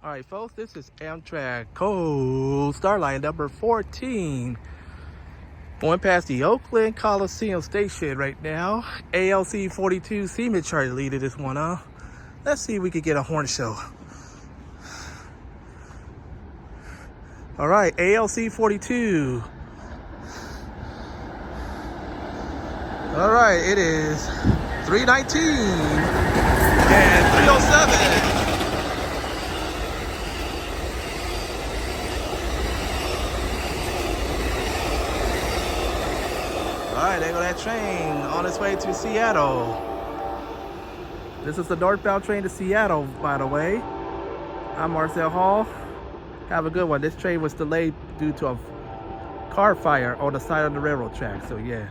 All right, folks, this is Amtrak Starlight number 14. Going past the Oakland Coliseum station right now. ALC 42 Seaman Charlie leading this one, huh? Let's see if we can get a horn show. All right, ALC 42. All right, it is 319 and 307. All right, there go that train on its way to Seattle. This is the northbound train to Seattle, by the way. I'm Marcel Hall. Have a good one. This train was delayed due to a car fire on the side of the railroad track, so yeah.